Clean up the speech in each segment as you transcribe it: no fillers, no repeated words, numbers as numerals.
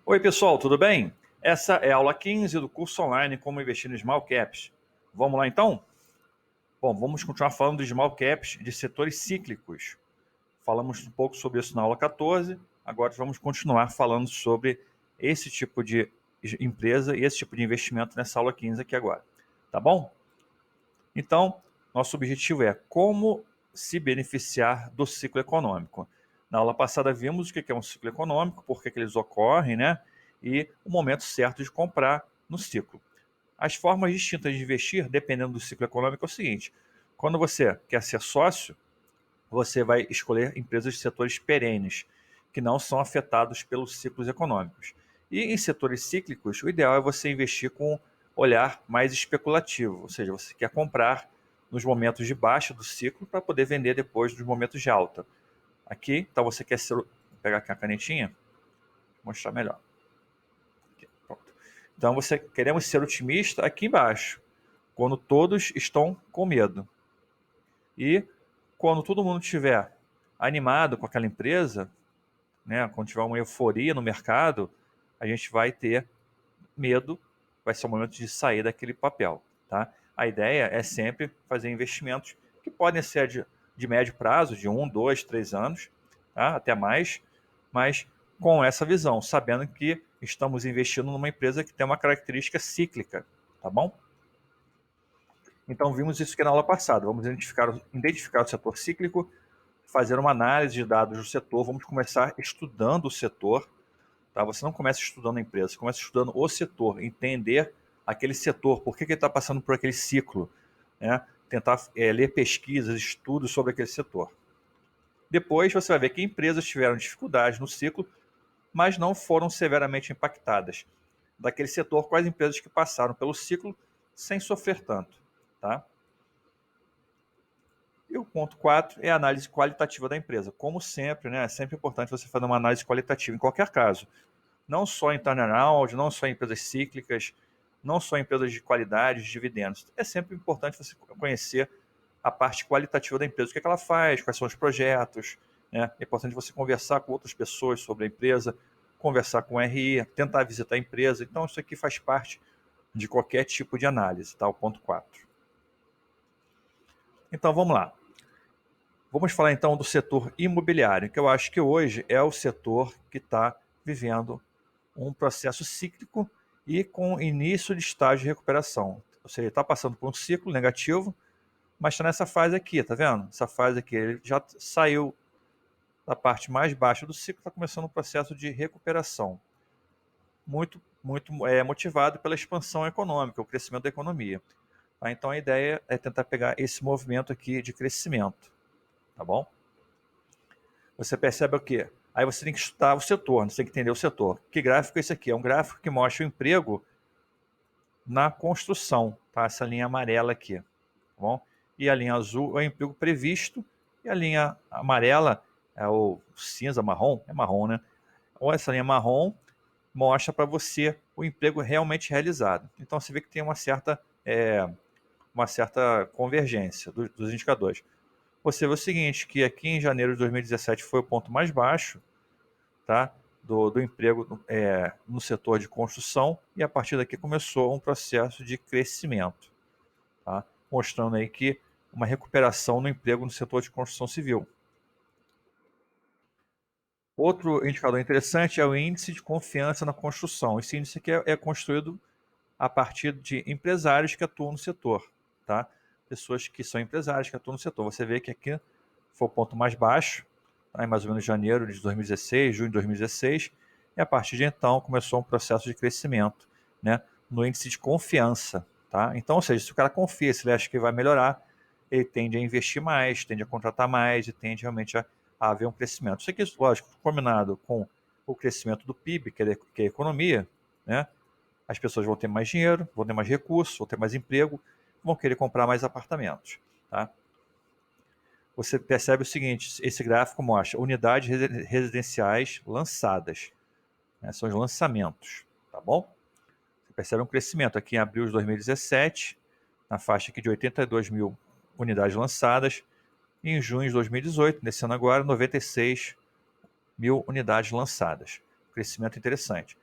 Oi, pessoal, tudo bem? Essa é a aula 15 do curso online Como Investir em Small Caps. Vamos lá então? Bom, vamos continuar falando de Small Caps, de setores cíclicos. Falamos um pouco sobre isso na aula 14, agora vamos continuar falando sobre esse tipo de empresa e esse tipo de investimento nessa aula 15 aqui agora. Tá bom? Então, nosso objetivo é como se beneficiar do ciclo econômico. Na aula passada vimos o que é um ciclo econômico, por que eles ocorrem, né? E o momento certo de comprar no ciclo. As formas distintas de investir, dependendo do ciclo econômico, é o seguinte: quando você quer ser sócio, você vai escolher empresas de setores perenes, que não são afetados pelos ciclos econômicos. E em setores cíclicos, o ideal é você investir com olhar mais especulativo, ou seja, você quer comprar nos momentos de baixa do ciclo para poder vender depois dos momentos de alta. Aqui, então você quer ser. Vou pegar aqui a canetinha, mostrar melhor. Aqui, pronto. Então você queremos ser otimista aqui embaixo, quando todos estão com medo. E quando todo mundo estiver animado com aquela empresa, né, quando tiver uma euforia no mercado, a gente vai ter medo, vai ser o momento de sair daquele papel. Tá? A ideia é sempre fazer investimentos que podem ser de médio prazo, de 1, 2, 3 anos, tá? Até mais, mas com essa visão, sabendo que estamos investindo numa empresa que tem uma característica cíclica, tá bom? Então vimos isso aqui na aula passada. Vamos identificar o setor cíclico, fazer uma análise de dados do setor. Vamos começar estudando o setor. Tá? Você não começa estudando a empresa, você começa estudando o setor, entender aquele setor, por que ele está passando por aquele ciclo, né? Tentar ler pesquisas, estudos sobre aquele setor. Depois você vai ver que empresas tiveram dificuldades no ciclo, mas não foram severamente impactadas. Daquele setor, quais empresas que passaram pelo ciclo sem sofrer tanto. Tá? E o ponto 4 é a análise qualitativa da empresa. Como sempre, né, é sempre importante você fazer uma análise qualitativa em qualquer caso. Não só em turnaround, não só em empresas cíclicas, não só em empresas de qualidade, de dividendos. É sempre importante você conhecer a parte qualitativa da empresa, o que ela faz, quais são os projetos. Né? É importante você conversar com outras pessoas sobre a empresa, conversar com o RI, tentar visitar a empresa. Então, isso aqui faz parte de qualquer tipo de análise, tá? O ponto 4. Então, vamos lá. Vamos falar então do setor imobiliário, que eu acho que hoje é o setor que está vivendo um processo cíclico e com início de estágio de recuperação. Ou seja, está passando por um ciclo negativo, mas está nessa fase aqui, tá vendo? Essa fase aqui, ele já saiu da parte mais baixa do ciclo, está começando um processo de recuperação. Muito motivado pela expansão econômica, o crescimento da economia. Tá? Então a ideia é tentar pegar esse movimento aqui de crescimento, tá bom? Você percebe o quê? Aí você tem que estudar o setor, você tem que entender o setor. Que gráfico é esse aqui? É um gráfico que mostra o emprego na construção, tá? Essa linha amarela aqui, tá bom? E a linha azul é o emprego previsto e a linha amarela é o cinza, marrom, é marrom, né? Ou essa linha marrom mostra para você o emprego realmente realizado. Então você vê que tem uma certa convergência dos indicadores. Você vê o seguinte, que aqui em janeiro de 2017 foi o ponto mais baixo, tá? do emprego no setor de construção, e a partir daqui começou um processo de crescimento, tá? Mostrando aí que uma recuperação no emprego no setor de construção civil. Outro indicador interessante é o índice de confiança na construção. Esse índice aqui é construído a partir de empresários que atuam no setor, tá? Pessoas que são empresários que atuam no setor. Você vê que aqui foi o ponto mais baixo, tá? Em mais ou menos janeiro de 2016, junho de 2016, e a partir de então começou um processo de crescimento, né, no índice de confiança. Tá? Então, ou seja, se o cara confia, se ele acha que vai melhorar, ele tende a investir mais, tende a contratar mais e tende realmente a haver um crescimento. Isso aqui, lógico, combinado com o crescimento do PIB, que é a economia, né, as pessoas vão ter mais dinheiro, vão ter mais recursos, vão ter mais emprego, vão querer comprar mais apartamentos. Tá? Você percebe o seguinte, esse gráfico mostra unidades residenciais lançadas, né, são os lançamentos, tá bom? Você percebe um crescimento aqui em abril de 2017, na faixa aqui de 82 mil unidades lançadas, e em junho de 2018, nesse ano agora, 96 mil unidades lançadas. Crescimento interessante.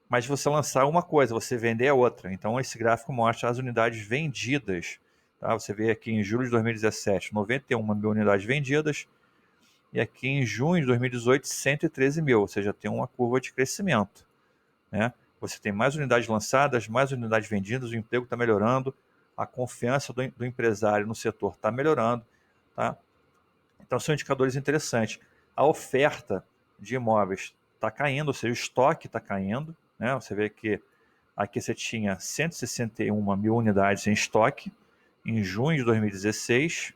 mas você lançar uma coisa, você vender a outra. Então, esse gráfico mostra as unidades vendidas. Tá? Você vê aqui em julho de 2017, 91 mil unidades vendidas, e aqui em junho de 2018, 113 mil, ou seja, tem uma curva de crescimento. Né? Você tem mais unidades lançadas, mais unidades vendidas, o emprego está melhorando, a confiança do empresário no setor está melhorando. Tá? Então, são indicadores interessantes. A oferta de imóveis está caindo, ou seja, o estoque está caindo. Né? Você vê que aqui você tinha 161 mil unidades em estoque em junho de 2016.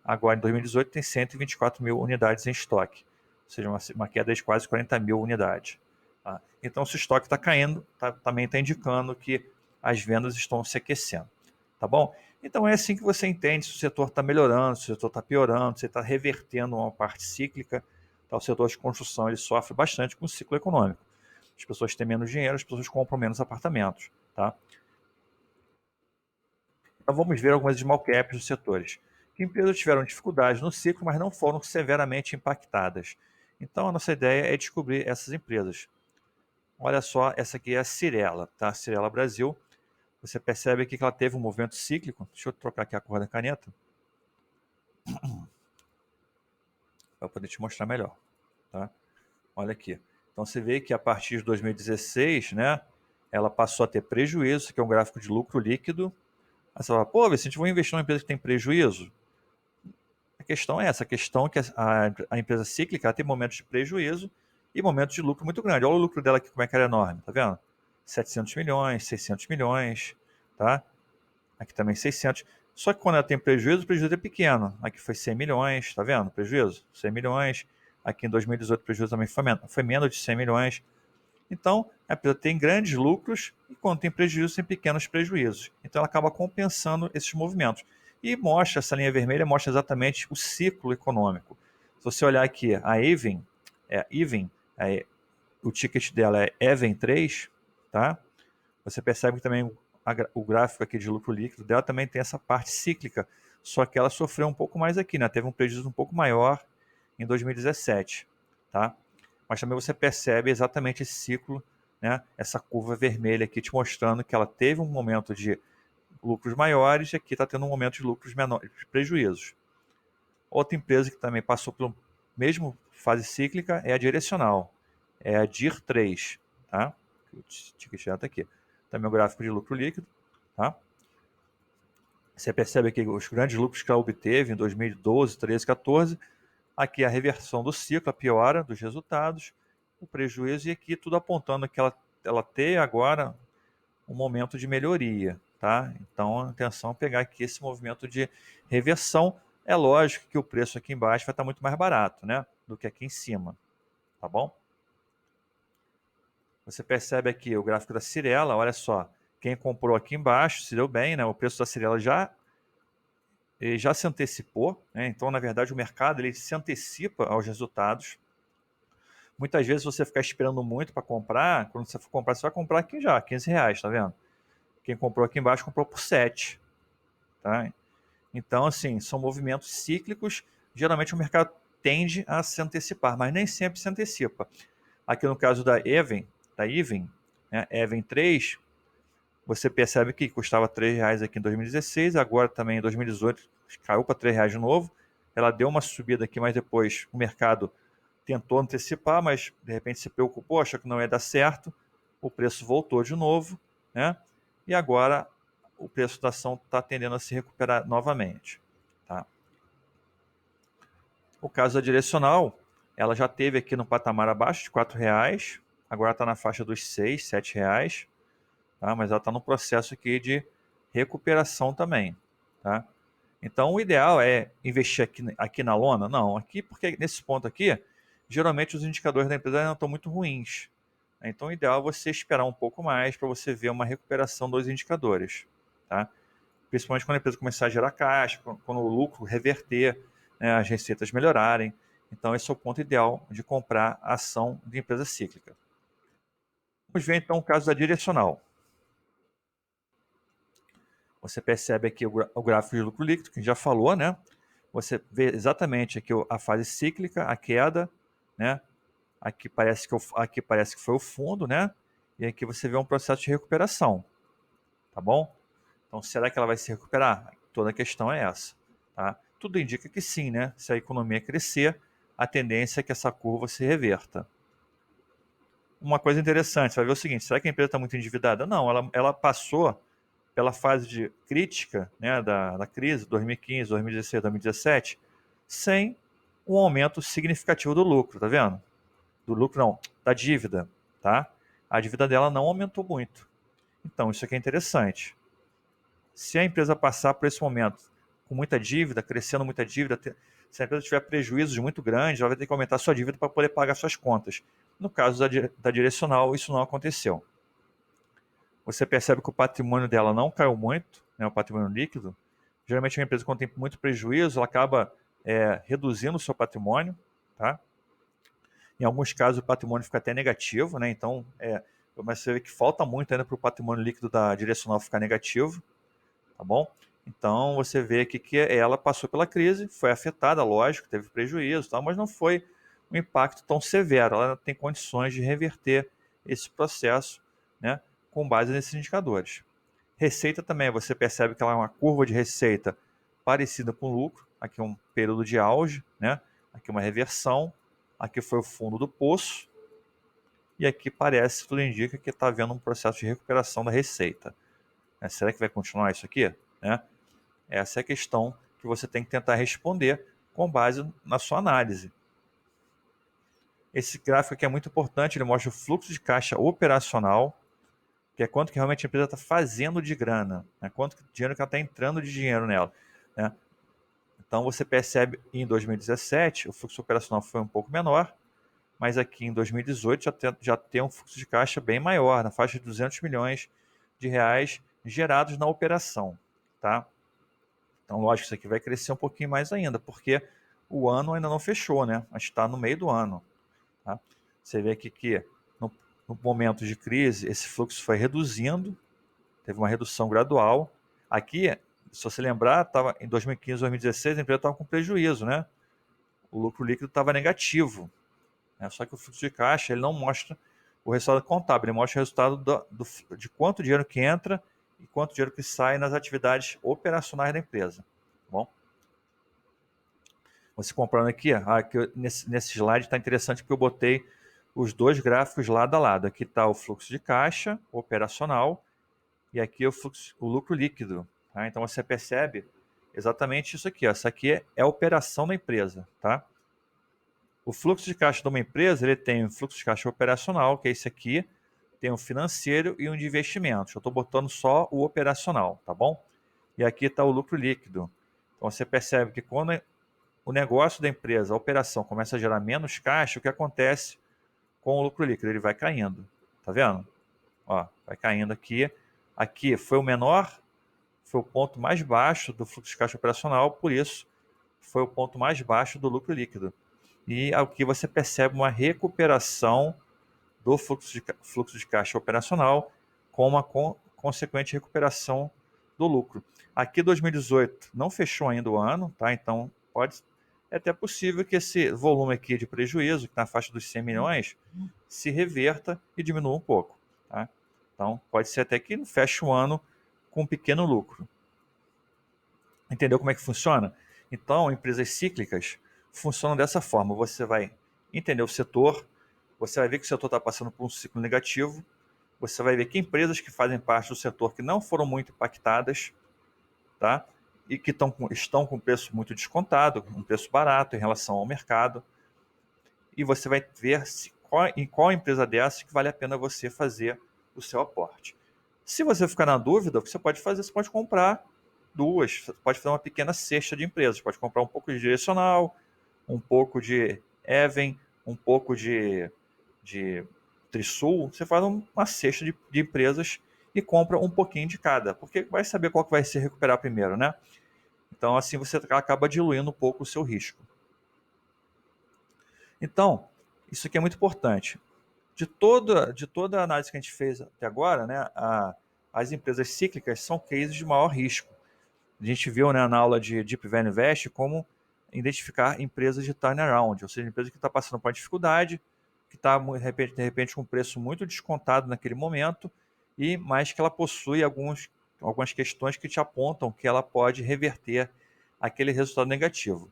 Agora, em 2018, tem 124 mil unidades em estoque, ou seja, uma queda de quase 40 mil unidades. Tá? Então, se o estoque está caindo, também está indicando que as vendas estão se aquecendo. Tá bom? Então, é assim que você entende se o setor está melhorando, se o setor está piorando, se está revertendo uma parte cíclica. Tá? O setor de construção ele sofre bastante com o ciclo econômico. As pessoas têm menos dinheiro, as pessoas compram menos apartamentos. Tá? Então, vamos ver algumas small caps dos setores. Que empresas tiveram dificuldades no ciclo, mas não foram severamente impactadas. Então, a nossa ideia é descobrir essas empresas. Olha só, essa aqui é a Cyrela, tá? Cyrela Brasil. Você percebe aqui que ela teve um movimento cíclico. Deixa eu trocar aqui a cor da caneta para poder te mostrar melhor, tá? Olha aqui. Então, você vê que a partir de 2016, né, ela passou a ter prejuízo, que é um gráfico de lucro líquido. Aí você fala, pô, Vicente, vou investir numa empresa que tem prejuízo? A questão é essa, a questão é que a empresa cíclica tem momentos de prejuízo e momentos de lucro muito grande. Olha o lucro dela aqui, como é que era enorme, tá vendo? 700 milhões, 600 milhões, tá? Aqui também 600. Só que quando ela tem prejuízo, o prejuízo é pequeno. Aqui foi 100 milhões, tá vendo? Prejuízo, 100 milhões. Aqui em 2018 o prejuízo também foi menos de 100 milhões. Então, a empresa tem grandes lucros e quando tem prejuízo, tem pequenos prejuízos. Então, ela acaba compensando esses movimentos. E mostra, essa linha vermelha mostra exatamente o ciclo econômico. Se você olhar aqui, a Even, o ticket dela é Even 3, tá? Você percebe que também o gráfico aqui de lucro líquido dela também tem essa parte cíclica, só que ela sofreu um pouco mais aqui, né? Teve um prejuízo um pouco maior em 2017, tá? Mas também você percebe exatamente esse ciclo, né? Essa curva vermelha aqui te mostrando que ela teve um momento de lucros maiores e aqui está tendo um momento de lucros menores, de prejuízos. Outra empresa que também passou pela mesma fase cíclica é a Direcional, é a DIR 3, tá? O ticket já está aqui. Também o gráfico de lucro líquido, tá? Você percebe aqui os grandes lucros que ela obteve em 2012, 13, 14. Aqui a reversão do ciclo, a piora dos resultados, o prejuízo, e aqui tudo apontando que ela tem agora um momento de melhoria, tá? Então, a intenção é pegar aqui esse movimento de reversão. É lógico que o preço aqui embaixo vai estar muito mais barato, né? Do que aqui em cima, tá bom? Você percebe aqui o gráfico da Cyrela, olha só. Quem comprou aqui embaixo se deu bem, né? O preço da Cyrela já se antecipou, né? Então, na verdade, o mercado ele se antecipa aos resultados. Muitas vezes você ficar esperando muito para comprar, quando você for comprar, você vai comprar aqui já, R$ 15, tá vendo? Quem comprou aqui embaixo comprou por 7, tá? Então, assim, são movimentos cíclicos. Geralmente o mercado tende a se antecipar, mas nem sempre se antecipa. Aqui no caso da Even, né, Even 3, você percebe que custava R$ 3 aqui em 2016, agora também em 2018 caiu para R$ 3 de novo. Ela deu uma subida aqui, mas depois o mercado tentou antecipar, mas de repente se preocupou, achou que não ia dar certo, o preço voltou de novo, né? E agora o preço da ação está tendendo a se recuperar novamente. Tá? O caso da Direcional, ela já teve aqui no patamar abaixo de R$ 4, agora está na faixa dos R$ 6, R$ 7, tá? Mas ela está no processo aqui de recuperação também. Tá? Então, o ideal é investir aqui na lona? Não, aqui porque nesse ponto aqui, geralmente os indicadores da empresa não estão muito ruins. Então, o ideal é você esperar um pouco mais para você ver uma recuperação dos indicadores. Tá? Principalmente quando a empresa começar a gerar caixa, quando o lucro reverter, né, as receitas melhorarem. Então, esse é o ponto ideal de comprar ação de empresa cíclica. Vamos ver então o caso da Direcional. Você percebe aqui o gráfico de lucro líquido, que a gente já falou, né? Você vê exatamente aqui a fase cíclica, a queda, né? Aqui parece que foi o fundo, né? E aqui você vê um processo de recuperação, tá bom? Então, será que ela vai se recuperar? Toda a questão é essa, tá? Tudo indica que sim, né? Se a economia crescer, a tendência é que essa curva se reverta. Uma coisa interessante, você vai ver o seguinte, será que a empresa está muito endividada? Não, ela passou pela fase de crítica, né, da crise, 2015, 2016, 2017, sem um aumento significativo do lucro, tá vendo? Do lucro não, da dívida, tá? A dívida dela não aumentou muito. Então, isso aqui é interessante. Se a empresa passar por esse momento com muita dívida, crescendo muita dívida, se a empresa tiver prejuízos muito grandes, ela vai ter que aumentar sua dívida para poder pagar suas contas. No caso da Direcional, isso não aconteceu. Você percebe que o patrimônio dela não caiu muito, né, o patrimônio líquido. Geralmente, uma empresa, quando tem muito prejuízo, ela acaba reduzindo o seu patrimônio. Tá? Em alguns casos, o patrimônio fica até negativo. Né? Então, mas você vê que falta muito ainda para o patrimônio líquido da Direcional ficar negativo. Tá bom? Então, você vê aqui que ela passou pela crise, foi afetada, lógico, teve prejuízo, mas não foi um impacto tão severo. Ela tem condições de reverter esse processo, né, com base nesses indicadores. Receita também, você percebe que ela é uma curva de receita parecida com lucro. Aqui é um período de auge, né? Aqui uma reversão, aqui foi o fundo do poço, e aqui parece, tudo indica que está havendo um processo de recuperação da receita. Será que vai continuar isso aqui? Né? Essa é a questão que você tem que tentar responder com base na sua análise. Esse gráfico aqui é muito importante, ele mostra o fluxo de caixa operacional, que é quanto que realmente a empresa está fazendo de grana, né? Quanto dinheiro que ela está entrando de dinheiro nela. Né? Então você percebe em 2017 o fluxo operacional foi um pouco menor, mas aqui em 2018 já tem um fluxo de caixa bem maior, na faixa de 200 milhões de reais gerados na operação. Tá? Então, lógico, isso aqui vai crescer um pouquinho mais ainda, porque o ano ainda não fechou, né? A gente está no meio do ano. Tá? Você vê aqui que no momento de crise, esse fluxo foi reduzindo, teve uma redução gradual. Aqui, se você lembrar, tava, em 2015, 2016, a empresa estava com prejuízo, né? O lucro líquido estava negativo. Né? Só que o fluxo de caixa ele não mostra o resultado contábil, ele mostra o resultado de quanto dinheiro que entra e quanto dinheiro que sai nas atividades operacionais da empresa. Tá bom? Você comprando aqui, aqui nesse slide está interessante porque eu botei os dois gráficos lado a lado. Aqui está o fluxo de caixa operacional e aqui o lucro líquido. Tá? Então você percebe exatamente isso aqui. Ó. Essa aqui é a operação da empresa. Tá? O fluxo de caixa de uma empresa ele tem um fluxo de caixa operacional, que é esse aqui, tem um financeiro e um de investimentos. Eu estou botando só o operacional, tá bom? E aqui está o lucro líquido. Então você percebe que quando o negócio da empresa, a operação, começa a gerar menos caixa, o que acontece com o lucro líquido? Ele vai caindo. Tá vendo? Ó, vai caindo aqui. Aqui foi o menor, foi o ponto mais baixo do fluxo de caixa operacional, por isso foi o ponto mais baixo do lucro líquido. E aqui você percebe uma recuperação do fluxo de caixa operacional com uma consequente recuperação do lucro. Aqui 2018 não fechou ainda o ano, tá? Então é até possível que esse volume aqui de prejuízo, que está na faixa dos 100 milhões, se reverta e diminua um pouco. Tá? Então pode ser até que feche o ano com um pequeno lucro. Entendeu como é que funciona? Então, empresas cíclicas funcionam dessa forma. Você vai entender o setor, você vai ver que o setor está passando por um ciclo negativo, você vai ver que empresas que fazem parte do setor que não foram muito impactadas, tá? E que estão com preço muito descontado, um preço barato em relação ao mercado. E você vai ver em qual empresa dessa que vale a pena você fazer o seu aporte. Se você ficar na dúvida, o que você pode fazer? Você pode comprar duas, você pode fazer uma pequena cesta de empresas. Você pode comprar um pouco de Direcional, um pouco de Even, um pouco de Trisul. Você faz uma cesta de empresas e compra um pouquinho de cada, porque vai saber qual que vai se recuperar primeiro, né? Então, assim você acaba diluindo um pouco o seu risco. Então, isso aqui é muito importante. De toda a análise que a gente fez até agora, né, as empresas cíclicas são cases de maior risco. A gente viu, né, na aula de Deep Value Invest como identificar empresas de turnaround, ou seja, empresas que estão passando por uma dificuldade, que está, de repente, com um preço muito descontado naquele momento, mas que ela possui algumas questões que te apontam que ela pode reverter aquele resultado negativo.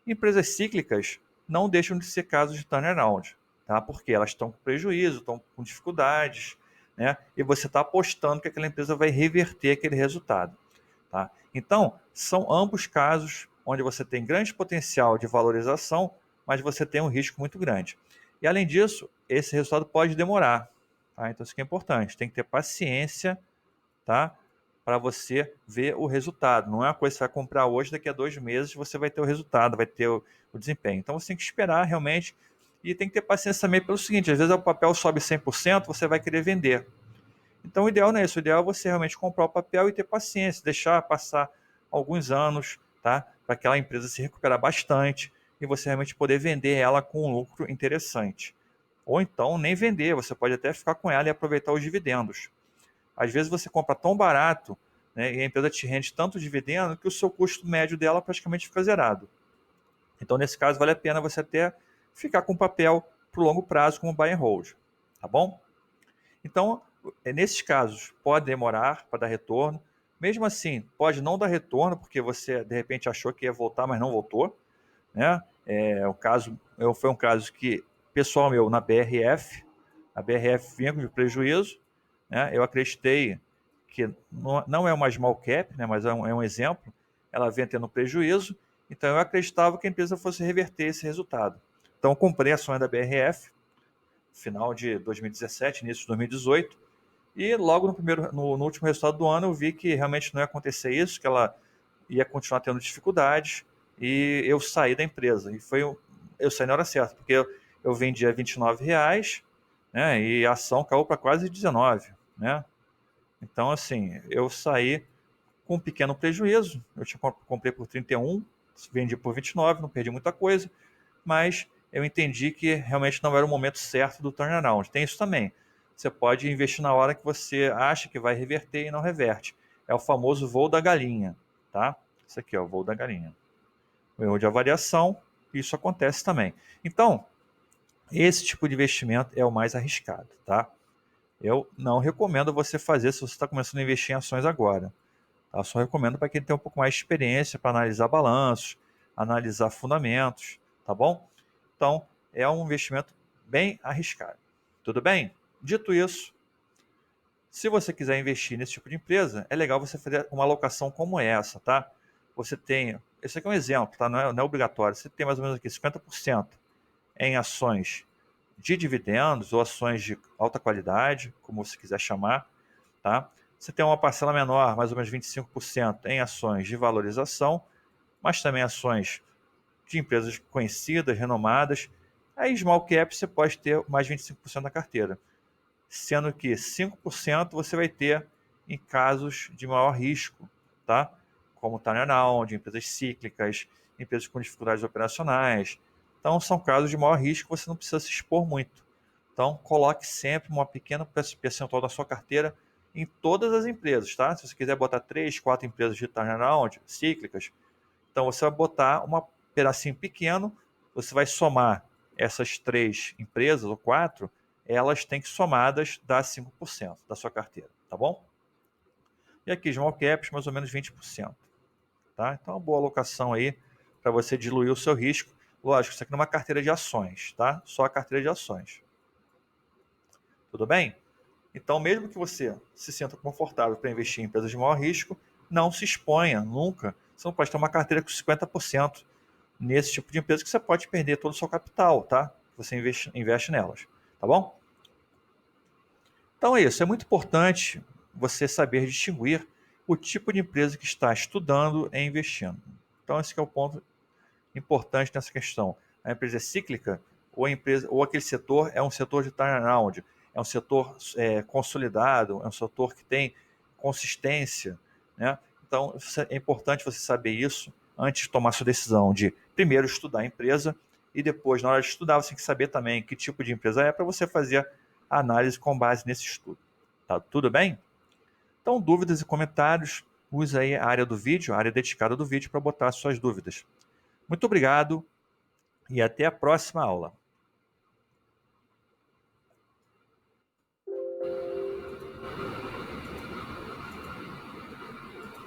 Empresas cíclicas não deixam de ser casos de turnaround, tá? Porque elas estão com prejuízo, estão com dificuldades, né? E você está apostando que aquela empresa vai reverter aquele resultado. Tá? Então, são ambos casos onde você tem grande potencial de valorização, mas você tem um risco muito grande. E além disso, esse resultado pode demorar. Tá? Então, isso que é importante. Tem que ter paciência, tá? Para você ver o resultado. Não é uma coisa que você vai comprar hoje, daqui a 2 meses você vai ter o resultado, vai ter o desempenho. Então, você tem que esperar realmente e tem que ter paciência também pelo seguinte, às vezes o papel sobe 100%, você vai querer vender. Então, o ideal não é isso. O ideal é você realmente comprar o papel e ter paciência, deixar passar alguns anos, tá? Para aquela empresa se recuperar bastante e você realmente poder vender ela com um lucro interessante. Ou então, nem vender, você pode até ficar com ela e aproveitar os dividendos. Às vezes você compra tão barato, né, e a empresa te rende tanto dividendo que o seu custo médio dela praticamente fica zerado. Então, nesse caso, vale a pena você até ficar com o papel para o longo prazo como buy and hold. Tá bom? Então, nesses casos, pode demorar para dar retorno. Mesmo assim, pode não dar retorno, porque você, de repente, achou que ia voltar, mas não voltou. Né? Foi um caso que, pessoal meu, na BRF, a BRF vinha com prejuízo. Né? Eu acreditei que não é uma small cap, né? Mas é um exemplo. Ela vinha tendo prejuízo, então eu acreditava que a empresa fosse reverter esse resultado. Então, eu comprei ações da BRF, final de 2017, início de 2018, e logo no último resultado do ano eu vi que realmente não ia acontecer isso, que ela ia continuar tendo dificuldades, e eu saí da empresa. Eu saí na hora certa, porque eu vendi a R$ 29, né, e a ação caiu para quase 19, né? Então, assim, eu saí com um pequeno prejuízo. Comprei por 31, vendi por 29, não perdi muita coisa, mas eu entendi que realmente não era o momento certo do turnaround. Tem isso também. Você pode investir na hora que você acha que vai reverter e não reverte. É o famoso voo da galinha, tá? Isso aqui é o voo da galinha. O erro de avaliação, isso acontece também. Então, esse tipo de investimento é o mais arriscado, tá? Eu não recomendo você fazer se você está começando a investir em ações agora. Tá? Só recomendo para quem tem um pouco mais de experiência para analisar balanços, analisar fundamentos, tá bom? Então, é um investimento bem arriscado. Tudo bem? Dito isso, se você quiser investir nesse tipo de empresa, é legal você fazer uma alocação como essa, tá? Você tem, esse aqui é um exemplo, tá? Não é obrigatório. Você tem mais ou menos aqui 50% em ações de dividendos ou ações de alta qualidade, como você quiser chamar, tá? Você tem uma parcela menor, mais ou menos 25%, em ações de valorização, mas também ações de empresas conhecidas, renomadas. Aí, small cap, você pode ter mais 25% da carteira, sendo que 5% você vai ter em casos de maior risco, tá? Como turnaround, empresas cíclicas, empresas com dificuldades operacionais. Então, são casos de maior risco, você não precisa se expor muito. Então, coloque sempre uma pequena percentual da sua carteira em todas as empresas, tá? Se você quiser botar 3, 4 empresas de turnaround, cíclicas, então você vai botar um pedacinho pequeno, você vai somar essas 3 empresas ou 4, elas têm que somadas dar 5% da sua carteira, tá bom? E aqui, small caps, mais ou menos 20%, tá? Então, uma boa alocação aí para você diluir o seu risco. Lógico, isso aqui não é uma carteira de ações, tá? Só a carteira de ações. Tudo bem? Então, mesmo que você se sinta confortável para investir em empresas de maior risco, não se exponha nunca. Você não pode ter uma carteira com 50% nesse tipo de empresa que você pode perder todo o seu capital, tá? Você investe nelas, tá bom? Então é isso, é muito importante você saber distinguir o tipo de empresa que está estudando e investindo. Então esse que é o ponto importante nessa questão. A empresa é cíclica ou aquele setor é um setor de turnaround, é um setor consolidado, é um setor que tem consistência, né? Então é importante você saber isso antes de tomar sua decisão de primeiro estudar a empresa e depois, na hora de estudar, você tem que saber também que tipo de empresa é para você fazer a análise com base nesse estudo. Tá tudo bem? Então, dúvidas e comentários, use aí a área do vídeo, a área dedicada do vídeo para botar suas dúvidas. Muito obrigado e até a próxima aula.